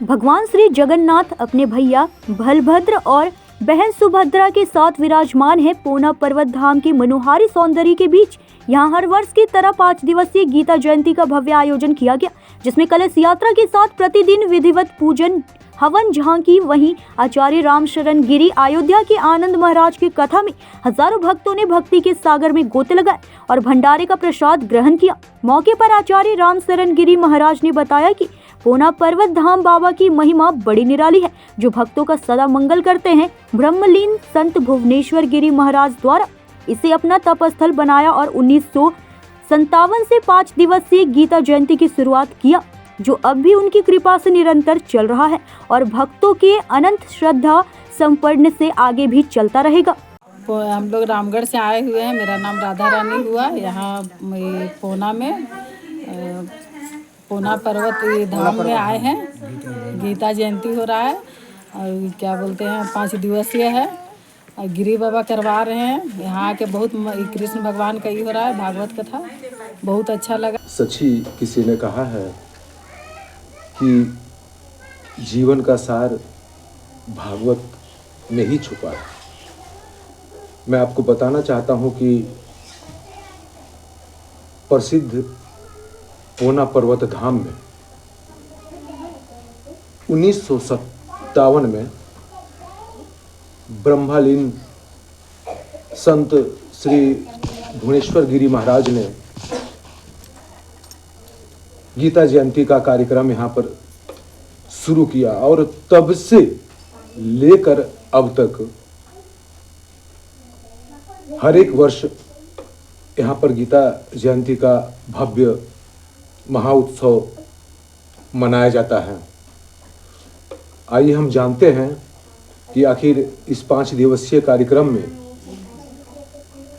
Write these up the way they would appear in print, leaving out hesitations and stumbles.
भगवान श्री जगन्नाथ अपने भैया बलभद्र और बहन सुभद्रा के साथ विराजमान है। पूना पर्वत धाम के मनोहारी सौंदर्य के बीच यहाँ हर वर्ष की तरह 5 दिवसीय गीता जयंती का भव्य आयोजन किया गया, जिसमें कलश यात्रा के साथ प्रतिदिन विधिवत पूजन हवन झांकी। वहीं आचार्य रामशरण गिरी अयोध्या के आनंद महाराज की कथा में हजारों भक्तों ने भक्ति के सागर में गोते लगाए और भंडारे का प्रसाद ग्रहण किया। मौके पर आचार्य रामशरण गिरी महाराज ने बताया कि पूना पर्वत धाम बाबा की महिमा बड़ी निराली है, जो भक्तों का सदा मंगल करते हैं। ब्रह्मलीन संत भुवनेश्वर गिरी महाराज द्वारा इसे अपना तपस्थल बनाया और 1957 से 5 दिवसीय गीता जयंती की शुरुआत किया, जो अब भी उनकी कृपा से निरंतर चल रहा है और भक्तों के अनंत श्रद्धा संपन्न से आगे भी चलता रहेगा। हम लोग रामगढ़ से आए हुए हैं। मेरा नाम राधा रानी हुआ। यहाँ पूना में पूना पर्वत धाम में आए हैं। गीता जयंती हो रहा है और क्या बोलते हैं 5 दिवसीय है और गिरी बाबा करवा रहे हैं। यहाँ के बहुत कृष्ण भगवान का ही हो रहा है, भागवत कथा बहुत अच्छा लगा। सची किसी ने कहा है कि जीवन का सार भागवत में ही छुपा है। मैं आपको बताना चाहता हूं कि प्रसिद्ध पूना पर्वत धाम में 1957 में ब्रह्मलीन संत श्री भुवनेश्वर गिरी महाराज ने गीता जयंती का कार्यक्रम यहाँ पर शुरू किया और तब से लेकर अब तक हर एक वर्ष यहाँ पर गीता जयंती का भव्य महाउत्सव मनाया जाता है। आइए हम जानते हैं कि आखिर इस 5 दिवसीय कार्यक्रम में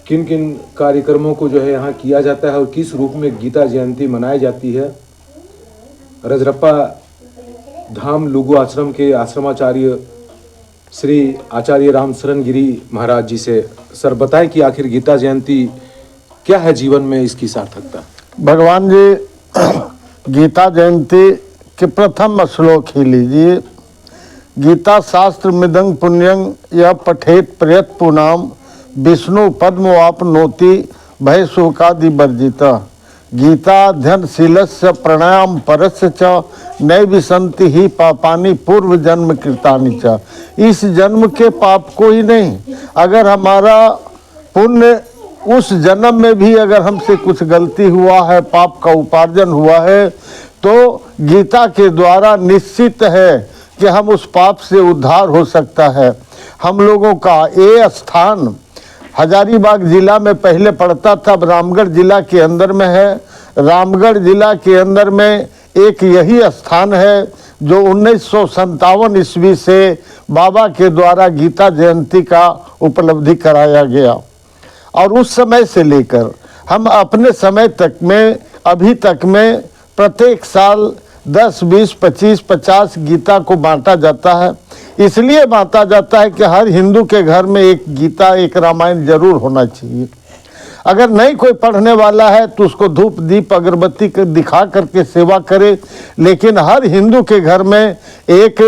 किन किन कार्यक्रमों को जो है यहाँ किया जाता है और किस रूप में गीता जयंती मनाई जाती है। रजरप्पा धाम लुगु आश्रम के आश्रमाचार्य श्री आचार्य रामशरण गिरी महाराज जी से सर बताएं कि आखिर गीता जयंती क्या है, जीवन में इसकी सार्थकता। भगवान जी गीता जयंती के प्रथम श्लोक ही लीजिए। गीता शास्त्र मिदं पुण्यं यह पठेत प्रयत पुनाम विष्णु पद्मवापनोति भय शोकादि वर्जिता। गीताध्ययनशीलस्य प्राणायाम परस्य च नैविशन्ति ही पापानि पूर्व जन्म कृतानि च। इस जन्म के पाप को ही नहीं, अगर हमारा पुण्य उस जन्म में भी अगर हमसे कुछ गलती हुआ है, पाप का उपार्जन हुआ है, तो गीता के द्वारा निश्चित है कि हम उस पाप से उद्धार हो सकता है। हम लोगों का ये स्थान हजारीबाग जिला में पहले पड़ता था, अब रामगढ़ जिला के अंदर में है। रामगढ़ जिला के अंदर में एक यही स्थान है जो 1957 ईस्वी से बाबा के द्वारा गीता जयंती का उपलब्धि कराया गया और उस समय से लेकर हम अपने समय तक में अभी तक में प्रत्येक साल 10, 20, 25, 50 गीता को बांटा जाता है। इसलिए बांटा जाता है कि हर हिंदू के घर में एक गीता, एक रामायण जरूर होना चाहिए। अगर नहीं कोई पढ़ने वाला है तो उसको धूप दीप अगरबत्ती दिखा करके सेवा करे, लेकिन हर हिंदू के घर में एक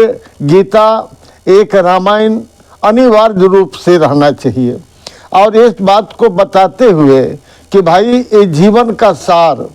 गीता, एक रामायण अनिवार्य रूप से रहना चाहिए। और इस बात को बताते हुए कि भाई ये जीवन का सार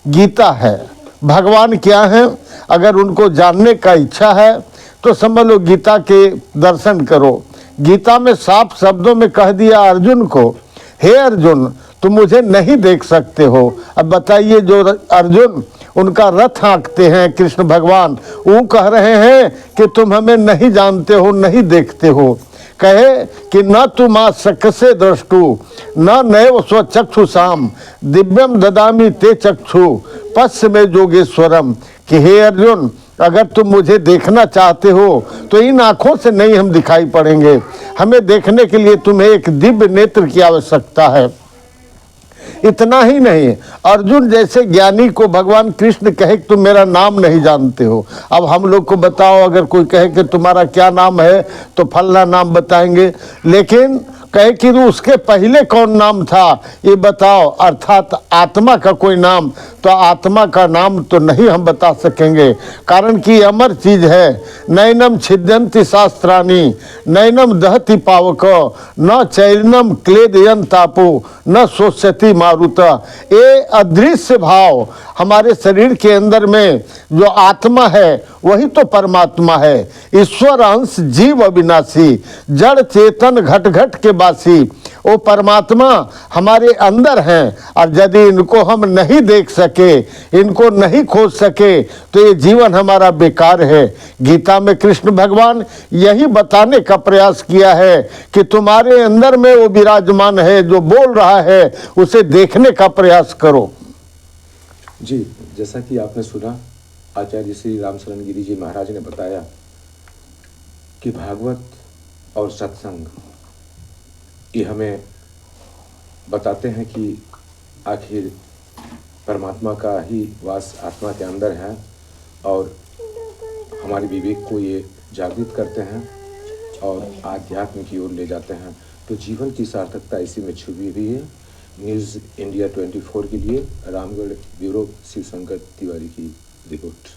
गीता है, भगवान क्या है, अगर उनको जानने का इच्छा है तो समझ लो गीता के दर्शन करो। गीता में साफ शब्दों में कह दिया अर्जुन को, हे अर्जुन तुम मुझे नहीं देख सकते हो। अब बताइए जो अर्जुन उनका रथ हाँकते हैं कृष्ण भगवान, वो कह रहे हैं कि तुम हमें नहीं जानते हो, नहीं देखते हो। कहे कि न तुम सकसे द्रष्टु न नैव स्वचक्षुषाम दिव्यम ददामि ते चक्षु पश्य में जोगेश्वरम। कि हे अर्जुन अगर तुम मुझे देखना चाहते हो तो इन आँखों से नहीं हम दिखाई पड़ेंगे, हमें देखने के लिए तुम्हें एक दिव्य नेत्र की आवश्यकता है। इतना ही नहीं, अर्जुन जैसे ज्ञानी को भगवान कृष्ण कहे कि तुम मेरा नाम नहीं जानते हो। अब हम लोग को बताओ, अगर कोई कहे कि तुम्हारा क्या नाम है तो फलना नाम बताएंगे, लेकिन कहे कि उसके पहले कौन नाम था ये बताओ, अर्थात आत्मा का कोई नाम। तो आत्मा का नाम तो नहीं हम बता सकेंगे, कारण कि अमर चीज है। नैनम छिद्यंति शास्त्राणी नैनम दहति पावक न चैनम क्लेदयन तापो न शोष्यति मारुता। ये अदृश्य भाव हमारे शरीर के अंदर में जो आत्मा है वही तो परमात्मा है। ईश्वर अंश जीव अविनाशी जड़ चेतन घट घट के बासी, वो परमात्मा हमारे अंदर हैं। और यदि इनको हम नहीं देख सके, इनको नहीं खोज सके, तो ये जीवन हमारा बेकार है। गीता में कृष्ण भगवान यही बताने का प्रयास किया है कि तुम्हारे अंदर में वो विराजमान है जो बोल रहा है, उसे देखने का प्रयास करो। जी, जैसा कि आपने सुना, आचार्य श्री रामशरण गिरी जी महाराज ने बताया कि भागवत और सत्संग ये हमें बताते हैं कि आखिर परमात्मा का ही वास आत्मा के अंदर है और हमारे विवेक को ये जागृत करते हैं और आध्यात्म की ओर ले जाते हैं। तो जीवन की सार्थकता इसी में छुपी हुई है। न्यूज़ इंडिया 24 के लिए रामगढ़ ब्यूरो शिव शंकर तिवारी की रिपोर्ट।